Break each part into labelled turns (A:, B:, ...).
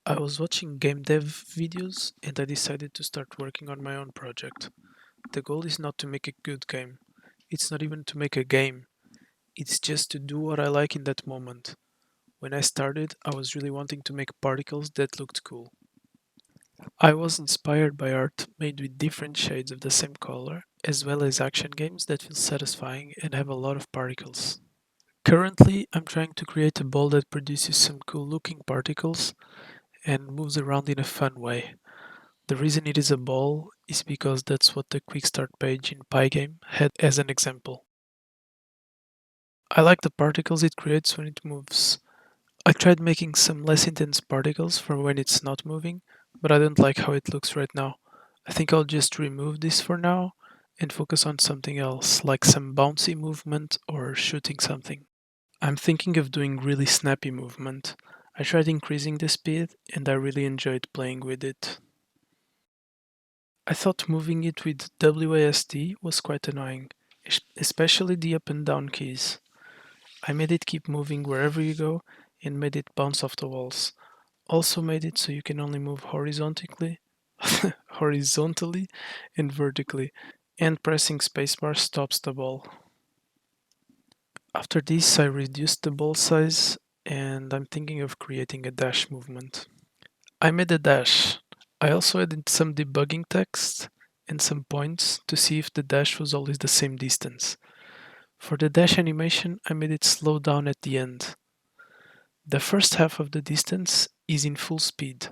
A: I was watching game dev videos and I decided to start working on my own project. The goal is not to make a good game. It's not even to make a game. It's just to do what I like in that moment. When I started, I was really wanting to make particles that looked cool. I was inspired by art made with different shades of the same color, as well as action games that feel satisfying and have a lot of particles. Currently, I'm trying to create a ball that produces some cool looking particles and moves around in a fun way. The reason it is a ball is because that's what the quick start page in Pygame had as an example. I like the particles it creates when it moves. I tried making some less intense particles for when it's not moving, but I don't like how it looks right now. I think I'll just remove this for now and focus on something else, like some bouncy movement or shooting something. I'm thinking of doing really snappy movement. I tried increasing the speed and I really enjoyed playing with it. I thought moving it with WASD was quite annoying, especially the up and down keys. I made it keep moving wherever you go and made it bounce off the walls. Also made it so you can only move horizontally, horizontally and vertically, and pressing spacebar stops the ball. After this, I reduced the ball size and I'm thinking of creating a dash movement. I made a dash. I also added some debugging text and some points to see if the dash was always the same distance. For the dash animation, I made it slow down at the end. The first half of the distance is in full speed.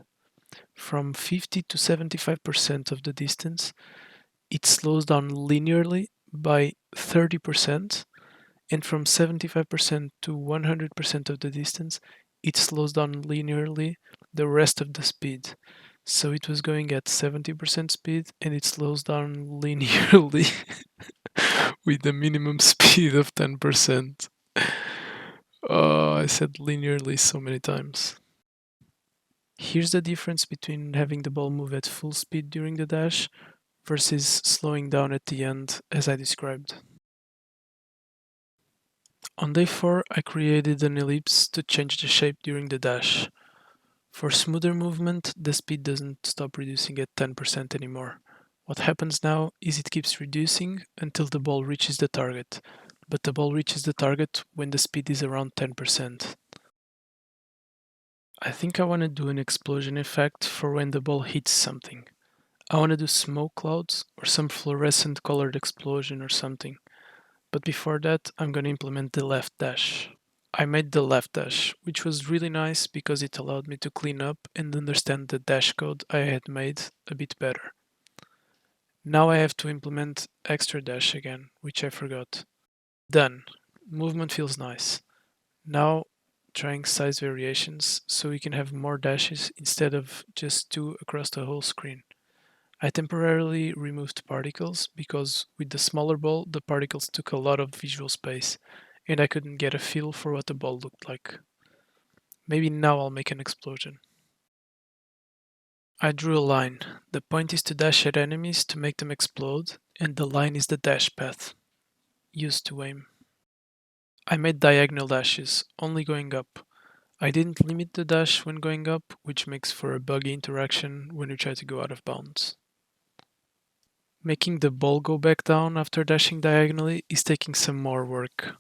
A: From 50 to 75% of the distance, it slows down linearly by 30%, and from 75% to 100% of the distance, it slows down linearly the rest of the speed. So it was going at 70% speed and it slows down linearly with a minimum speed of 10%. Oh, I said linearly so many times. Here's the difference between having the ball move at full speed during the dash versus slowing down at the end as I described. On day 4, I created an ellipse to change the shape during the dash. For smoother movement, the speed doesn't stop reducing at 10% anymore. What happens now is it keeps reducing until the ball reaches the target, but the ball reaches the target when the speed is around 10%. I think I want to do an explosion effect for when the ball hits something. I want to do smoke clouds or some fluorescent colored explosion or something. But before that, I'm going to implement the left dash. I made the left dash, which was really nice because it allowed me to clean up and understand the dash code I had made a bit better. Now I have to implement extra dash again, which I forgot. Done. Movement feels nice. Now trying size variations so we can have more dashes instead of just 2 across the whole screen. I temporarily removed particles because with the smaller ball the particles took a lot of visual space and I couldn't get a feel for what the ball looked like. Maybe now I'll make an explosion. I drew a line. The point is to dash at enemies to make them explode, and the line is the dash path used to aim. I made diagonal dashes, only going up. I didn't limit the dash when going up, which makes for a buggy interaction when you try to go out of bounds. Making the ball go back down after dashing diagonally is taking some more work.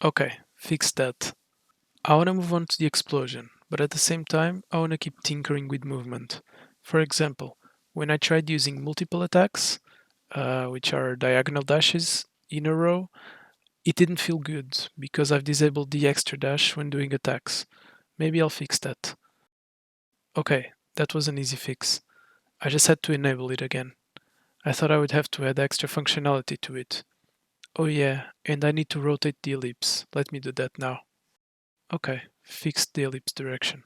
A: Okay, fixed that. I want to move on to the explosion, but at the same time, I want to keep tinkering with movement. For example, when I tried using multiple attacks, which are diagonal dashes in a row, it didn't feel good because I've disabled the extra dash when doing attacks. Maybe I'll fix that. Okay, that was an easy fix. I just had to enable it again. I thought I would have to add extra functionality to it. Oh yeah, and I need to rotate the ellipse. Let me do that now. Okay, fixed the ellipse direction.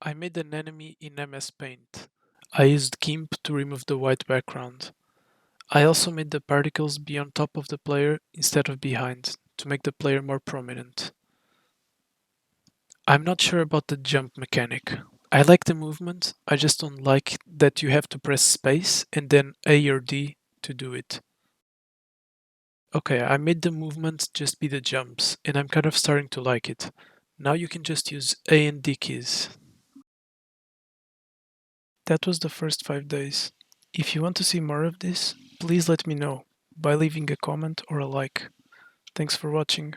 A: I made an enemy in MS Paint. I used GIMP to remove the white background. I also made the particles be on top of the player instead of behind, to make the player more prominent. I'm not sure about the jump mechanic. I like the movement, I just don't like that you have to press space and then A or D to do it. Okay, I made the movement just be the jumps, and I'm kind of starting to like it. Now you can just use A and D keys. That was the first 5 days. If you want to see more of this, please let me know by leaving a comment or a like. Thanks for watching.